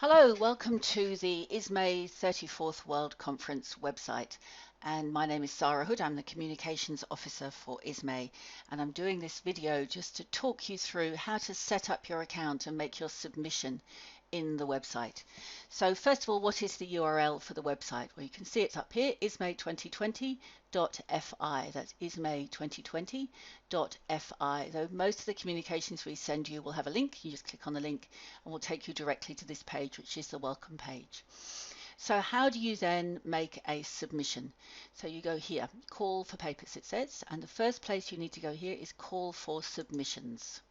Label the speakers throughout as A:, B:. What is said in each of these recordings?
A: Hello, welcome to the ISME 34th World Conference website. And my name is Sarah Hood. I'm the Communications Officer for ISME. And I'm doing this video just to talk you through how to set up your account and make your submission in the website. So first of all, what is the URL for the website? Well, you can see it's up here, isme2020.fi. That's isme2020.fi. Though most of the communications we send you will have a link. You just click on the link and will take you directly to this page, which is the welcome page. So how do you then make a submission? So you go here, call for papers it says, and the first place you need to go here is call for submissions.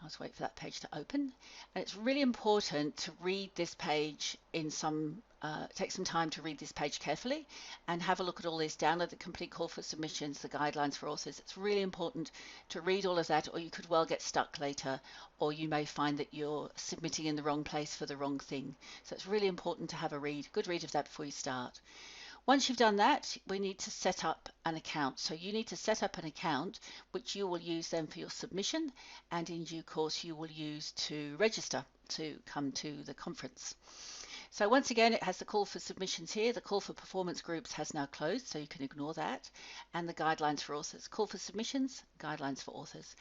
A: I'll just wait for that page to open. And it's really important to read this page in take some time to read this page carefully and have a look at all this. Download the complete call for submissions, the guidelines for authors. It's really important to read all of that, or you could well get stuck later, or you may find that you're submitting in the wrong place for the wrong thing. So it's really important to have a good read of that before you start. Once you've done that, we need to set up an account. So you need to set up an account which you will use then for your submission, and in due course you will use to register to come to the conference. So once again, it has the call for submissions here. The call for performance groups has now closed, so you can ignore that. And the guidelines for authors. Call for submissions, guidelines for authors.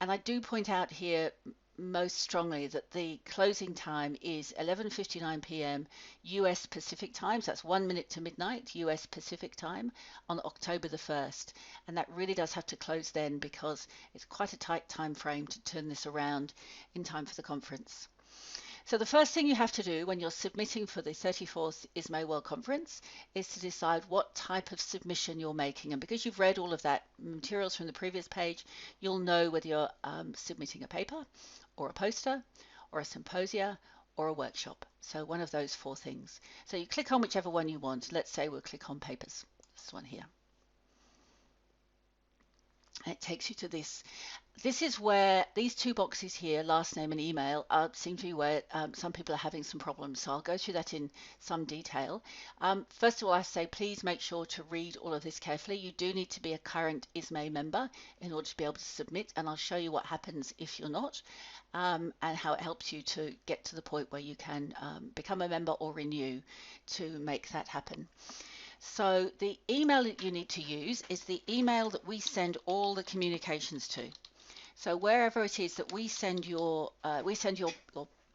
A: And I do point out here most strongly that the closing time is 11:59 p.m. US Pacific time, so that's 1 minute to midnight US Pacific time on October the 1st, and that really does have to close then because it's quite a tight time frame to turn this around in time for the conference. So the first thing you have to do when you're submitting for the 34th ISME World Conference is to decide what type of submission you're making. And because you've read all of that materials from the previous page, you'll know whether you're submitting a paper or a poster or a symposia or a workshop. So one of those four things. So you click on whichever one you want. Let's say we'll click on papers, this one here. And it takes you to this. This is where these two boxes here, last name and email, seem to be where some people are having some problems. So I'll go through that in some detail. First of all, I say please make sure to read all of this carefully. You do need to be a current ISME member in order to be able to submit, and I'll show you what happens if you're not, and how it helps you to get to the point where you can become a member or renew to make that happen. So the email that you need to use is the email that we send all the communications to. So wherever it is that we send your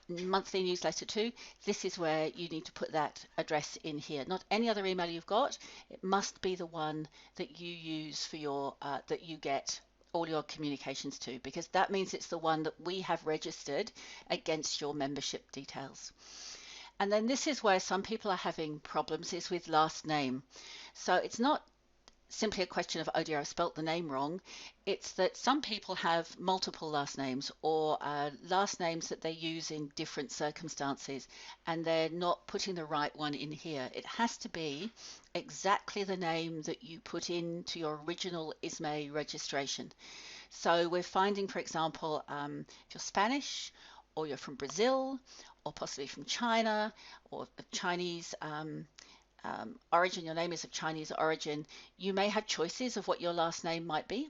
A: monthly newsletter to, this is where you need to put that address in here. Not any other email you've got. It must be the one that you use for your that you get all your communications to, because that means it's the one that we have registered against your membership details. And then this is where some people are having problems, is with last name. So it's not simply a question of, oh dear, I've spelt the name wrong. It's that some people have multiple last names, or last names that they use in different circumstances, and they're not putting the right one in here. It has to be exactly the name that you put into your original ISME registration. So we're finding, for example, if you're Spanish, or you're from Brazil, or possibly from China, or Chinese origin, your name is of Chinese origin, you may have choices of what your last name might be.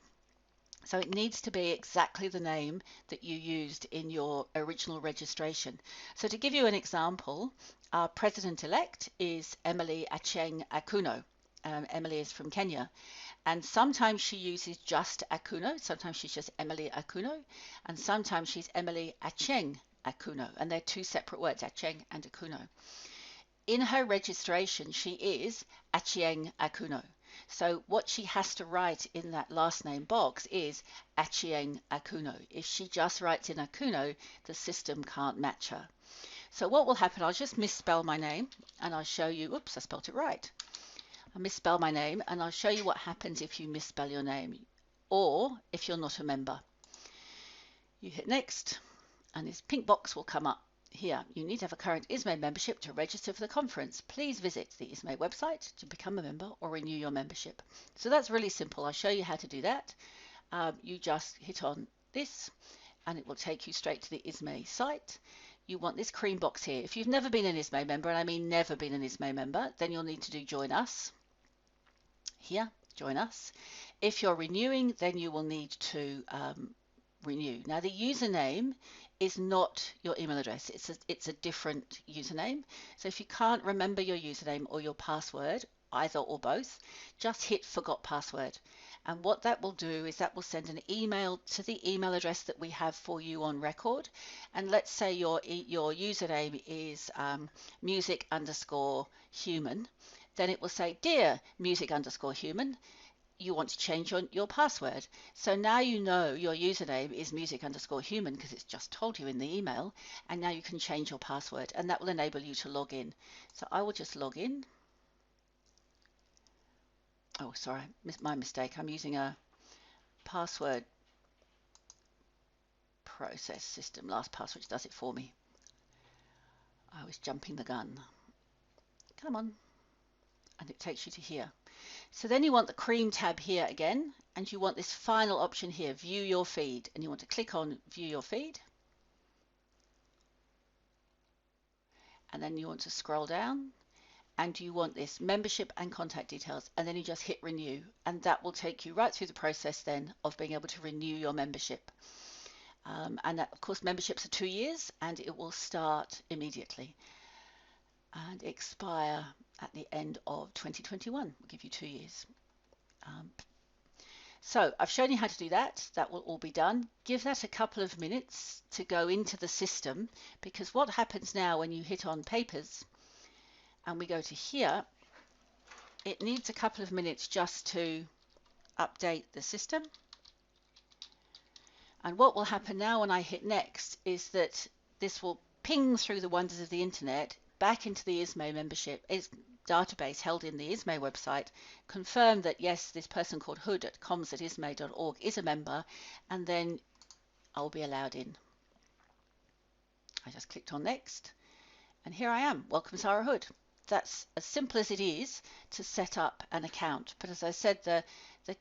A: So it needs to be exactly the name that you used in your original registration. So to give you an example, our president-elect is Emily Achieng Akuno. Emily is from Kenya, and sometimes she uses just Akuno, sometimes she's just Emily Akuno, and sometimes she's Emily Achieng Akuno, and they're two separate words, Achieng and Akuno. In her registration, she is Achieng Akuno. So what she has to write in that last name box is Achieng Akuno. If she just writes in Akuno, the system can't match her. So what will happen, I'll just misspell my name and I'll show you, oops, I spelled it right. I misspell my name and I'll show you what happens if you misspell your name, or if you're not a member. You hit next and this pink box will come up. Here, you need to have a current ISME membership to register for the conference. Please visit the ISME website to become a member or renew your membership. So that's really simple. I'll show you how to do that. You just hit on this and it will take you straight to the ISME site. You want this cream box here. If you've never been an ISME member, and I mean never been an ISME member, then you'll need to do join us. Here, join us. If you're renewing, then you will need to renew. Now the username is not your email address. It's a different username. So if you can't remember your username or your password, either or both, just hit forgot password. And what that will do is that will send an email to the email address that we have for you on record. And let's say your username is music_human. Then it will say, dear music_human, you want to change your password. So now you know your username is music_human because it's just told you in the email, and now you can change your password, and that will enable you to log in. So I will just log in. Oh, sorry, my mistake. I'm using a password process system, LastPass, which does it for me. I was jumping the gun. Come on. And it takes you to here. So then you want the cream tab here again, and you want this final option here, view your feed, and you want to click on view your feed. And then you want to scroll down, and you want this membership and contact details, and then you just hit renew, and that will take you right through the process then of being able to renew your membership. And that, of course, memberships are 2 years, and it will start immediately and expire at the end of 2021. We'll give you 2 years. So I've shown you how to do that. That will all be done. Give that a couple of minutes to go into the system, because what happens now when you hit on papers and we go to here, it needs a couple of minutes just to update the system. And what will happen now when I hit next is that this will ping through the wonders of the internet back into the ISME membership database held in the ISME website, confirm that yes, this person called Hood at comms@isme.org is a member, and then I'll be allowed in. I just clicked on next, and here I am. Welcome, Sarah Hood. That's as simple as it is to set up an account. But as I said, the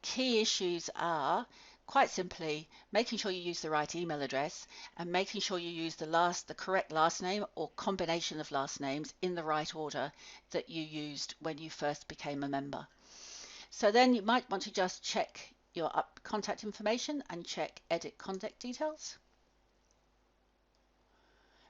A: key issues are quite simply making sure you use the right email address and making sure you use the correct last name or combination of last names in the right order that you used when you first became a member. So then you might want to just check your contact information and check edit contact details,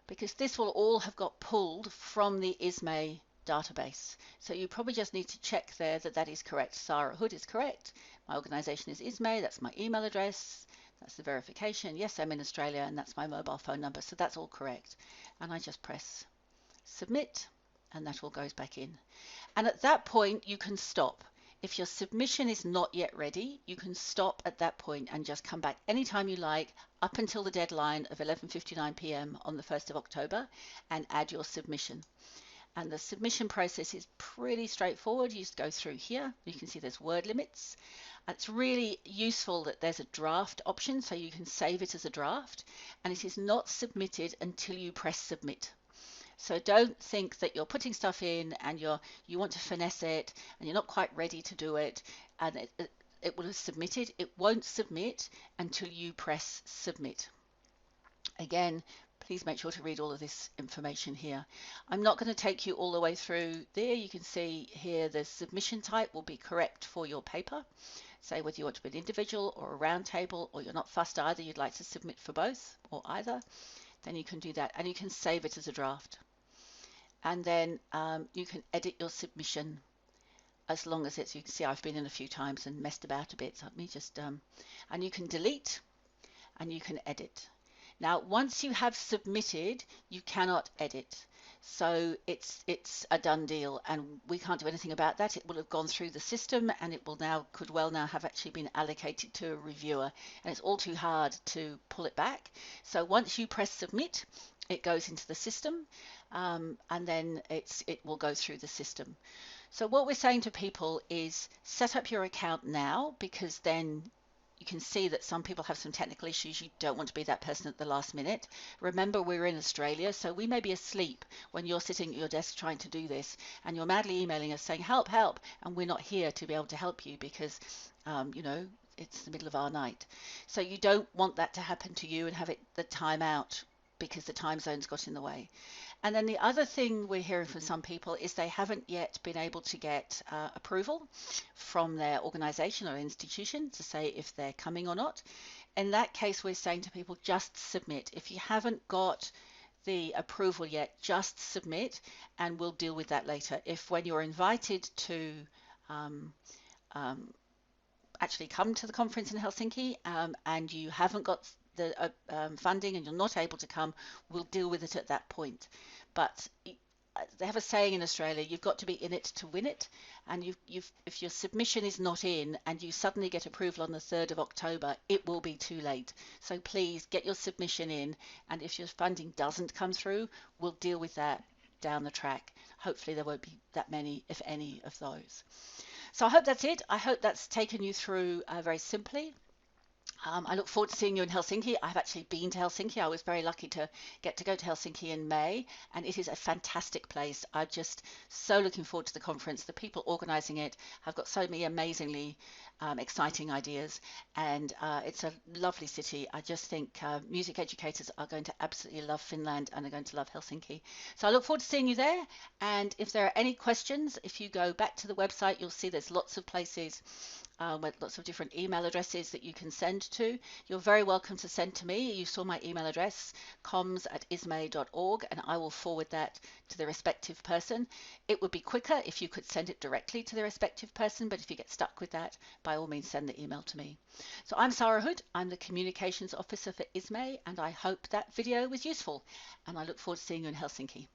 A: because this will all have got pulled from the ISME database. So you probably just need to check there that that is correct. Sarah Hood is correct. My organization is ISME. That's my email address. That's the verification. Yes, I'm in Australia, and that's my mobile phone number. So that's all correct. And I just press submit, and that all goes back in. And at that point, you can stop. If your submission is not yet ready, you can stop at that point and just come back anytime you like up until the deadline of 11:59 p.m. on the 1st of October and add your submission. And the submission process is pretty straightforward. You just go through here. You can see there's word limits. It's really useful that there's a draft option, so you can save it as a draft, and it is not submitted until you press submit. So don't think that you're putting stuff in and you want to finesse it and you're not quite ready to do it and it will have submitted. It won't submit until you press submit. Again, please make sure to read all of this information here. I'm not going to take you all the way through there. You can see here the submission type will be correct for your paper. Say whether you want to be an individual or a round table, or you're not fussed either, you'd like to submit for both or either, then you can do that, and you can save it as a draft. And then you can edit your submission as long as it's, you can see I've been in a few times and messed about a bit. So let me just, and you can delete and you can edit. Now, once you have submitted, you cannot edit. So it's a done deal, and we can't do anything about that. It will have gone through the system, and it will now, could well now have actually been allocated to a reviewer, and it's all too hard to pull it back. So once you press submit, it goes into the system, and then it will go through the system. So what we're saying to people is set up your account now, because then you can see that some people have some technical issues. You don't want to be that person at the last minute. Remember, we're in Australia, so we may be asleep when you're sitting at your desk trying to do this, and you're madly emailing us saying, help, help, and we're not here to be able to help you because, you know, it's the middle of our night. So you don't want that to happen to you and have it the time out because the time zone's got in the way. And then the other thing we're hearing from some people is they haven't yet been able to get approval from their organization or institution to say if they're coming or not. in that case, we're saying to people, just submit. If you haven't got the approval yet, just submit and we'll deal with that later. If when you're invited to um, um, actually come to the conference in Helsinki and you haven't got the funding and you're not able to come, we'll deal with it at that point. But they have a saying in Australia, you've got to be in it to win it. And if your submission is not in and you suddenly get approval on the 3rd of October, it will be too late. So please get your submission in. And if your funding doesn't come through, we'll deal with that down the track. Hopefully there won't be that many, if any, of those. So I hope that's it. I hope that's taken you through very simply. I look forward to seeing you in Helsinki. I've actually been to Helsinki. I was very lucky to get to go to Helsinki in May, and it is a fantastic place. I'm just so looking forward to the conference. The people organizing it have got so many amazingly exciting ideas, and it's a lovely city. I just think music educators are going to absolutely love Finland and are going to love Helsinki. So I look forward to seeing you there. And if there are any questions, if you go back to the website, you'll see there's lots of places with lots of different email addresses that you can send to. You're very welcome to send to me. You saw my email address, comms@isme.org, and I will forward that to the respective person. It would be quicker if you could send it directly to the respective person, but if you get stuck with that, by all means send the email to me. So I'm Sarah Hood. I'm the Communications Officer for ISME, and I hope that video was useful, and I look forward to seeing you in Helsinki.